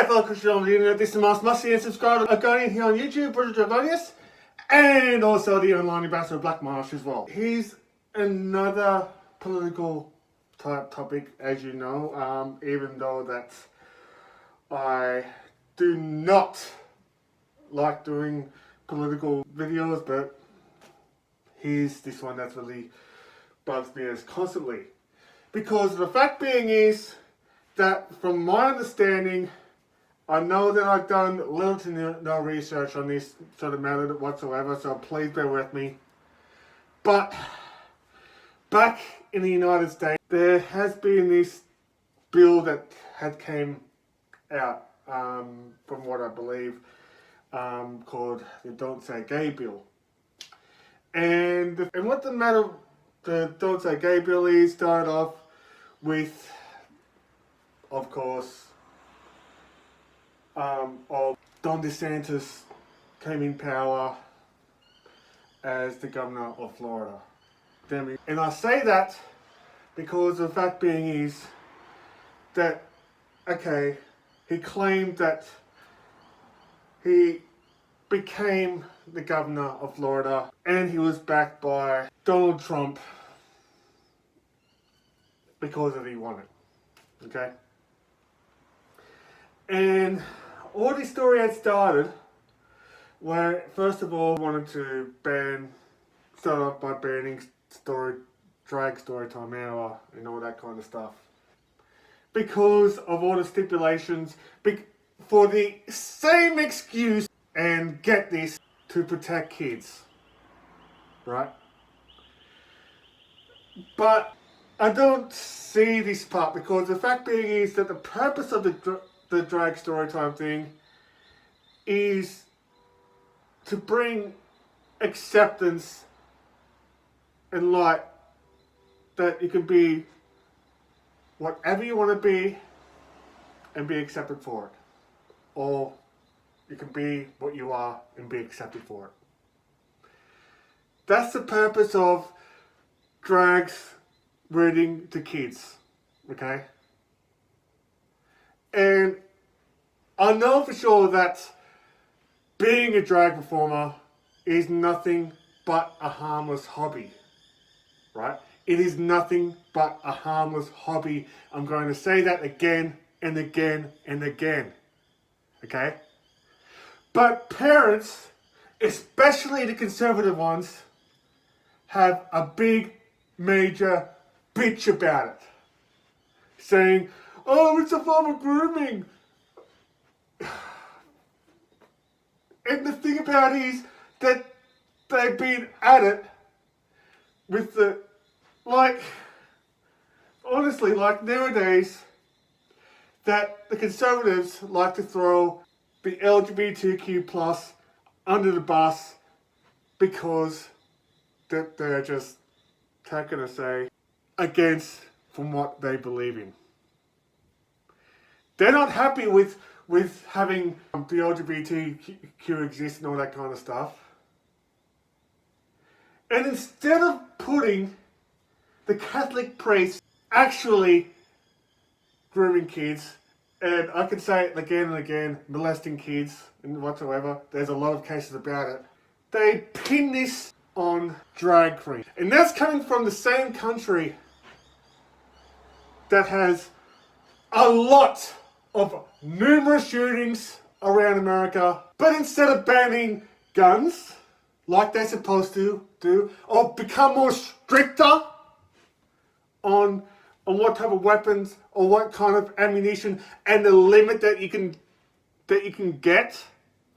fellow Christian on the internet, this is must see and subscribe to Argonian here on YouTube, Bruzo Dragonius, and also the online ambassador of Black Marsh as well. Here's another political type topic, as you know, even though that I do not like doing political videos, but here's this one that really bugs me as constantly. Because the fact being is that from my understanding, I know that I've done little to no research on this sort of matter whatsoever, so please bear with me. But back in the United States, there has been this bill that had came out, from what I believe, called the Don't Say Gay Bill. And what the matter, the Don't Say Gay Bill is, started off with, of course, of Don DeSantis came in power as the governor of Florida. And I say that because the fact being is that, okay, he claimed that he became the governor of Florida and he was backed by Donald Trump because of he won it, okay? And all this story had started where, first of all, wanted to start off by banning drag story time hour and all that kind of stuff. Because of all the stipulations, for the same excuse, and get this, to protect kids, right? But I don't see this part, because the fact being is that the purpose of the drag story time thing is to bring acceptance and light, that you can be whatever you want to be and be accepted for it, or you can be what you are and be accepted for it. That's the purpose of drags reading to kids, okay? And I know for sure that being a drag performer is nothing but a harmless hobby, right? It is nothing but a harmless hobby. I'm going to say that again and again and again, okay? But parents, especially the conservative ones, have a big, major bitch about it. Saying, oh, it's a form of grooming. And the thing about it is that they've been at it with the, honestly, nowadays, that the conservatives like to throw the LGBTQ plus under the bus because that they're just, how can I say, against from what they believe in. They're not happy with having the LGBTQ exist and all that kind of stuff. And instead of putting the Catholic priests actually grooming kids, and I can say it again and again, molesting kids and whatsoever, there's a lot of cases about it, they pin this on drag queen. And that's coming from the same country that has a lot of numerous shootings around America, but instead of banning guns like they're supposed to do, or become more stricter on what type of weapons or what kind of ammunition and the limit that you can get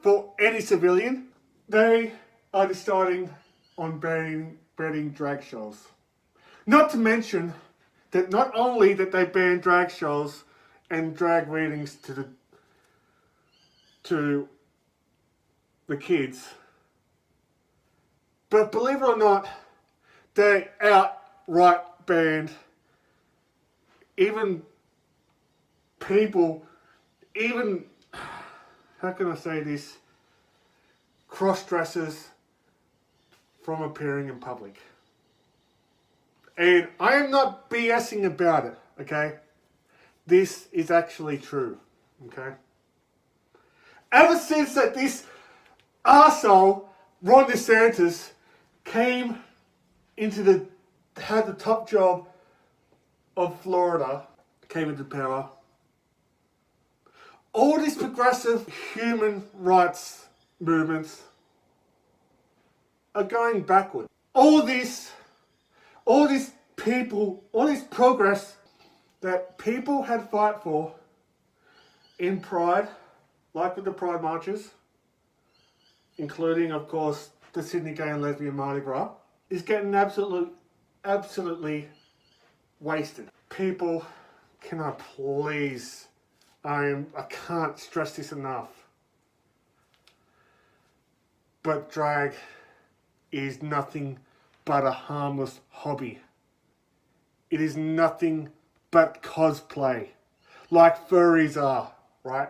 for any civilian, they are deciding on banning drag shows. Not to mention that not only that they ban drag shows and drag readings to the kids, but believe it or not, they outright banned even people, even, how can I say this, cross-dressers from appearing in public. And I am not BSing about it, okay? This is actually true, okay? Ever since that this arsehole, Ron DeSantis, had the top job of Florida, came into power, all these progressive human rights movements are going backward. All these people, all this progress that people had fought for in Pride, like with the Pride marches, including, of course, the Sydney Gay and Lesbian Mardi Gras, is getting absolutely wasted. People, can I please, I can't stress this enough, but drag is nothing but a harmless hobby. It is nothing but cosplay, like furries are, right?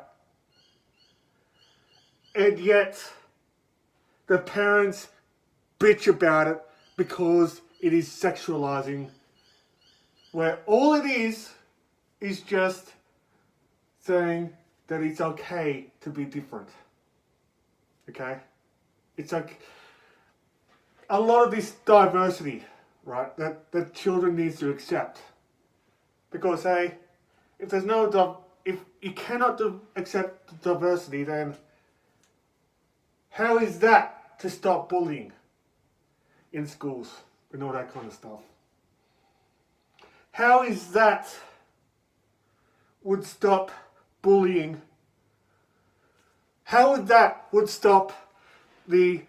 And yet, the parents bitch about it because it is sexualizing, where all it is just saying that it's okay to be different. Okay? It's like a lot of this diversity, right, that children need to accept. Because, hey, if there's if you cannot accept diversity, then how is that to stop bullying in schools and all that kind of stuff? How is that would stop bullying? How would stop the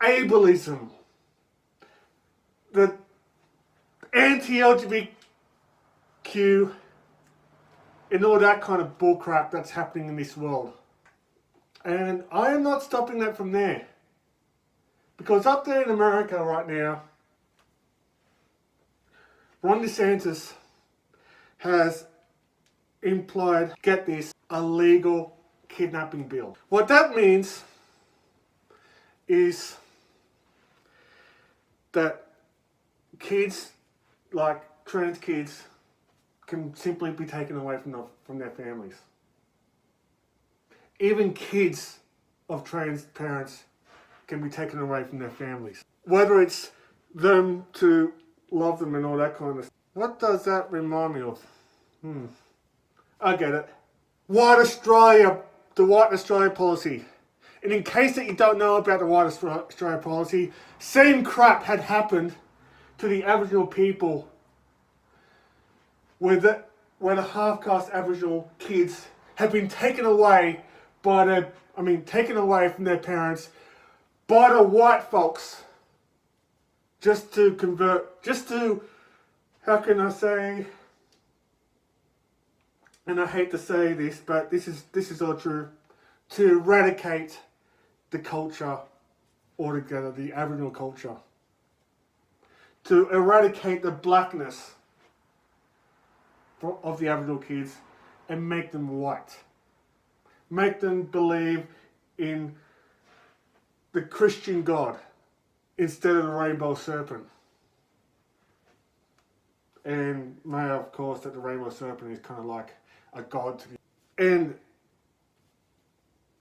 ableism, the anti-LGBTQ, and all that kind of bullcrap that's happening in this world? And I am not stopping that from there. Because up there in America right now, Ron DeSantis has implied, get this, a legal kidnapping bill. What that means is that kids, like trans kids, can simply be taken away from their families. Even kids of trans parents can be taken away from their families. Whether it's them to love them and all that kind of stuff. What does that remind me of? I get it. White Australia, the White Australia policy. And in case that you don't know about the White Australia policy, same crap had happened to the Aboriginal people where the half-caste Aboriginal kids have been taken away taken away from their parents by the white folks just to, how can I say, and I hate to say this, but this is all true, to eradicate the culture altogether, the Aboriginal culture. To eradicate the blackness of the Aboriginal kids and make them white. Make them believe in the Christian God instead of the rainbow serpent. And may of course that the rainbow serpent is kind of like a god to and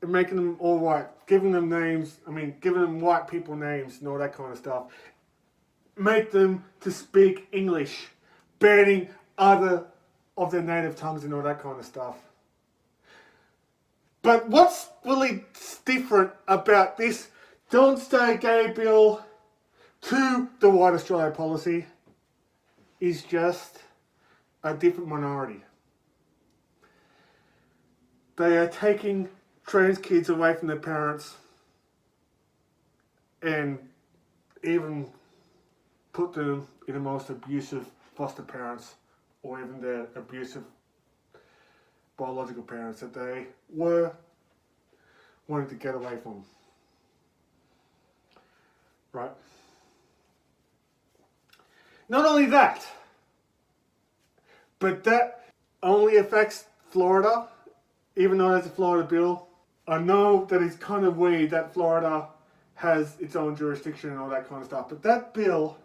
making them all white, giving them names, giving them white people names and all that kind of stuff. Make them to speak English, banning other of their native tongues and all that kind of stuff. But what's really different about this Don't Stay Gay bill to the White Australia policy is just a different minority. They are taking trans kids away from their parents and even put them in the most abusive foster parents or even their abusive biological parents that they were wanting to get away from. Right? Not only that, but that only affects Florida, even though it's a Florida bill. I know that it's kind of weird that Florida has its own jurisdiction and all that kind of stuff, but that bill,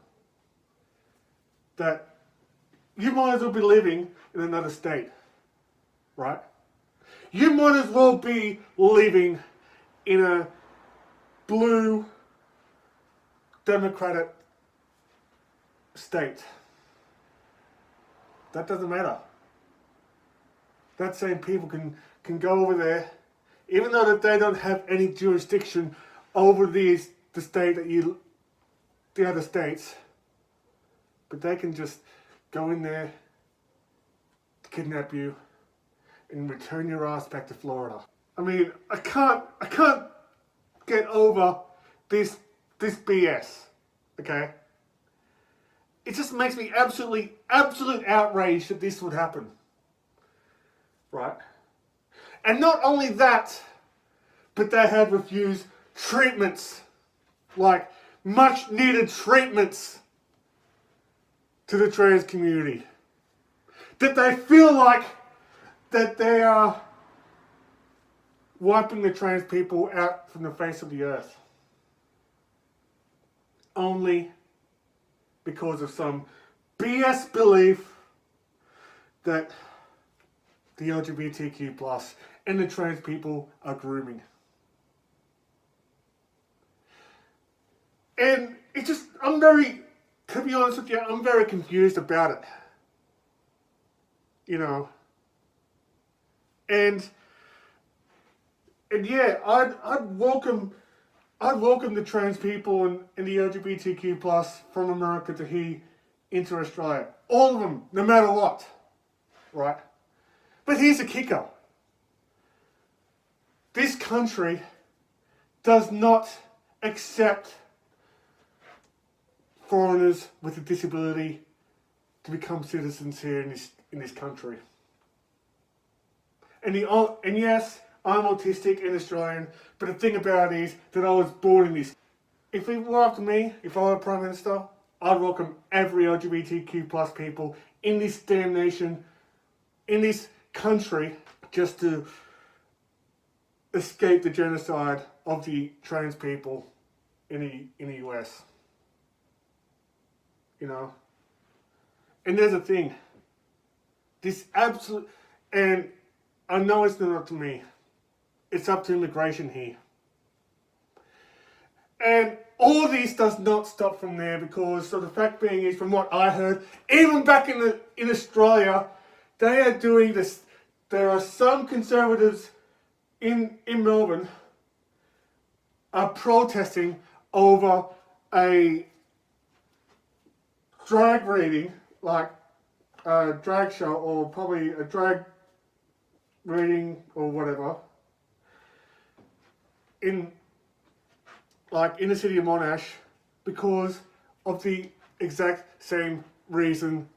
that you might as well be living in another state, right? You might as well be living in a blue democratic state. That doesn't matter. That same people can go over there, even though that they don't have any jurisdiction over the state that the other states, but they can just go in there, kidnap you, and return your ass back to Florida. I mean, I can't get over this BS. Okay? It just makes me absolute outraged that this would happen. Right? And not only that, but they had refused treatments, like much needed treatments to the trans community. That they feel like that they are wiping the trans people out from the face of the earth. Only because of some BS belief that the LGBTQ plus and the trans people are grooming. And it just, to be honest with you, I'm very confused about it. You know. And yeah, I'd welcome the trans people and the LGBTQ plus from America to here into Australia. All of them, no matter what. Right? But here's the kicker. This country does not accept foreigners with a disability to become citizens here in this country. And yes, I'm autistic and Australian, but the thing about it is that I was born in this. If it were up to me, if I were Prime Minister, I'd welcome every LGBTQ plus people in this damn nation, in this country, just to escape the genocide of the trans people in the US. You know? And there's a thing. And I know it's not up to me. It's up to immigration here. And all this does not stop from there, because so the fact being is, from what I heard, even back in Australia, they are doing this. There are some conservatives in Melbourne are protesting over a drag reading, like a drag show, or probably a drag reading or whatever, in the city of Monash, because of the exact same reason,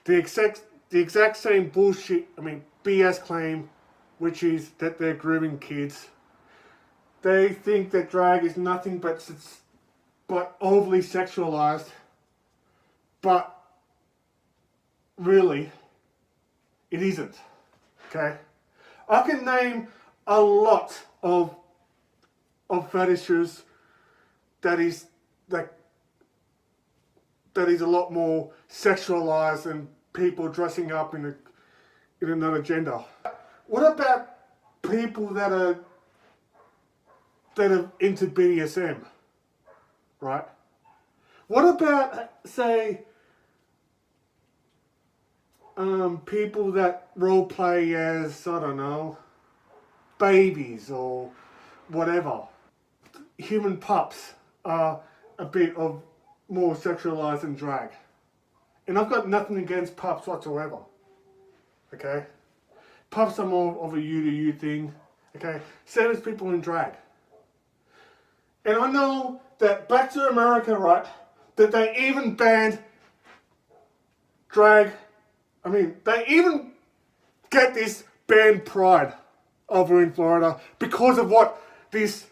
the exact same bullshit, BS claim, which is that they're grooming kids. They think that drag is nothing but overly sexualized, but really, it isn't. Okay? I can name a lot of fetishes that is a lot more sexualized than people dressing up in another gender. What about people that are into BDSM, right? What about, say, people that role play as, I don't know, babies or whatever? Human pups are a bit of more sexualized than drag. And I've got nothing against pups whatsoever. Okay? Pups are more of a you to you thing. Okay? Same as people in drag. And I know that back to America, right, that they even banned drag. They even get this banned Pride over in Florida because of what this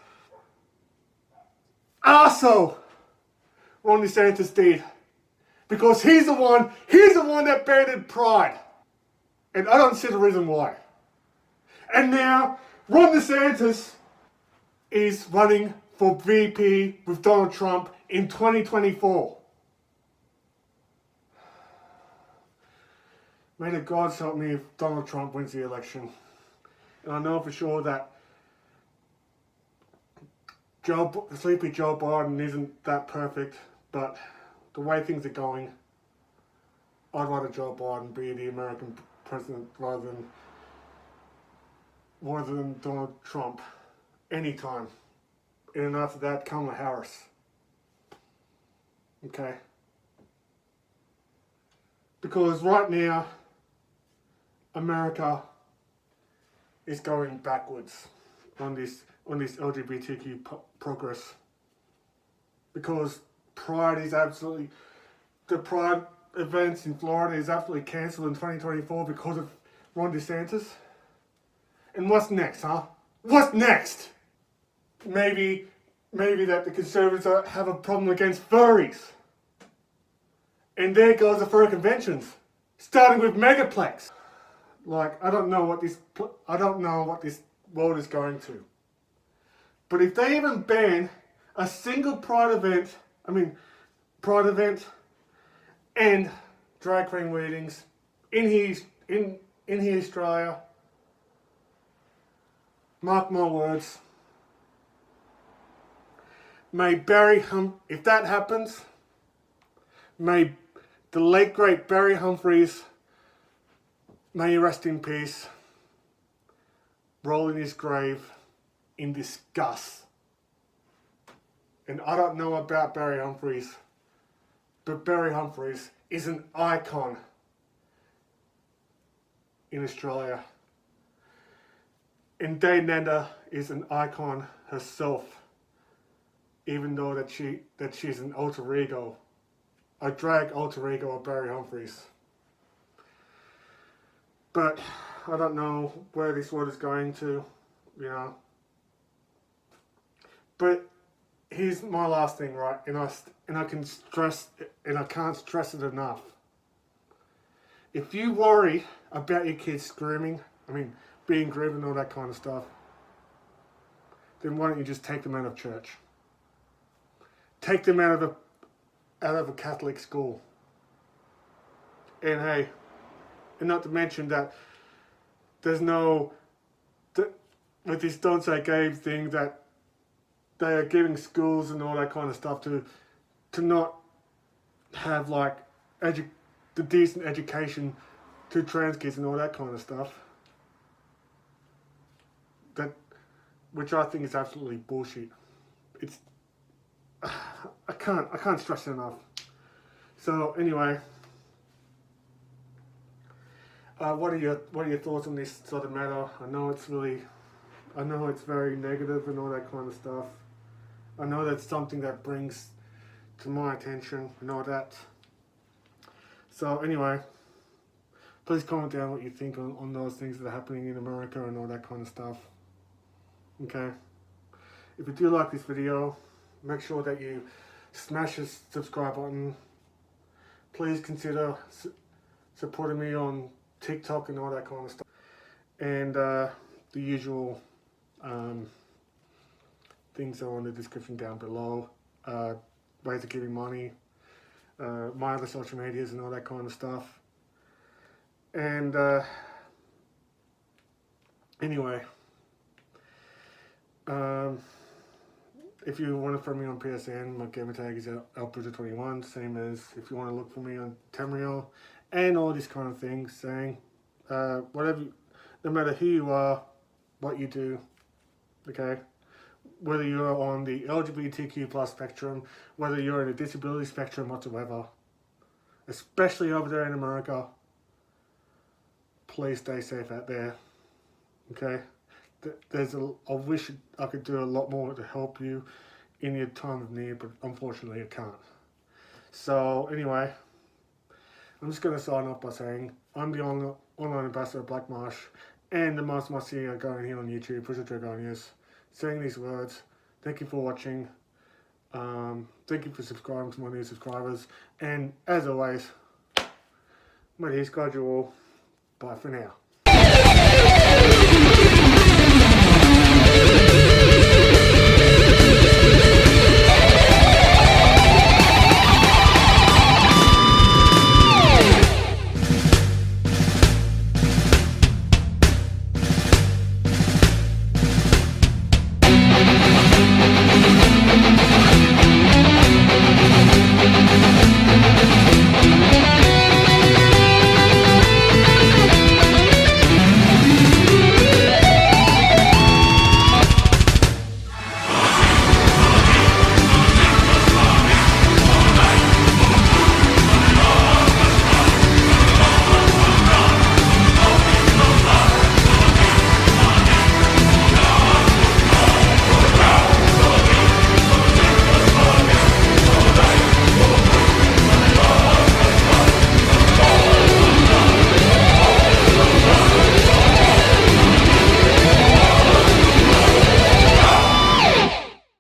arsehole Ron DeSantis did. Because he's the one that banned Pride. And I don't see the reason why. And now, Ron DeSantis is running for VP with Donald Trump in 2024. May the gods help me if Donald Trump wins the election. And I know for sure that Sleepy Joe Biden isn't that perfect, but the way things are going, I'd rather Joe Biden be the American president rather than Donald Trump anytime. And after that, Kamala Harris. Okay? Because right now, America is going backwards on this LGBTQ progress. Because Pride events in Florida is absolutely cancelled in 2024 because of Ron DeSantis. And what's next, huh? What's next? Maybe that the Conservatives have a problem against furries. And there goes the furry conventions, starting with Megaplex. Like, I don't know what this world is going to. But if they even ban a single Pride event and drag queen weddings in Australia, mark my words, if that happens, may the late great Barry Humphries, may he rest in peace, roll in his grave in disgust. And I don't know about Barry Humphries, but Barry Humphries is an icon in Australia. And Day Nanda is an icon herself, even though that she's an alter ego, a drag alter ego of Barry Humphries. But I don't know where this world is going to, you know. But here's my last thing, right? And I can't stress it enough. If you worry about your kids being groomed and all that kind of stuff, then why don't you just take them out of church? Take them out of a Catholic school. And hey, and not to mention that there's with this Don't Say Gay thing, that they are giving schools and all that kind of stuff to not have like the decent education to trans kids and all that kind of stuff. Which I think is absolutely bullshit. I can't stress it enough. So anyway, what are your thoughts on this sort of matter? I know it's very negative and all that kind of stuff. I know that's something that brings to my attention and all that. So anyway, please comment down what you think on those things that are happening in America and all that kind of stuff. Okay. If you do like this video, make sure that you smash the subscribe button. Please consider supporting me on TikTok and all that kind of stuff. And the usual things are in the description down below. Ways of giving money, my other social medias and all that kind of stuff. And anyway, if you want to follow me on PSN, my gamer tag is Bruzo 21, same as if you want to look for me on Tamriel, and all these kind of things, saying whatever, no matter who you are, what you do, okay, whether you're on the LGBTQ plus spectrum, whether you're in a disability spectrum whatsoever, especially over there in America, please stay safe out there, okay? I wish I could do a lot more to help you in your time of need, but unfortunately I can't. So anyway, I'm just going to sign off by saying I'm the online ambassador of Black Marsh and the most senior going here on YouTube, Bruzo Dragonius, saying these words. Thank you for watching. Thank you for subscribing to my new subscribers. And as always, may He guide you all. Bye for now.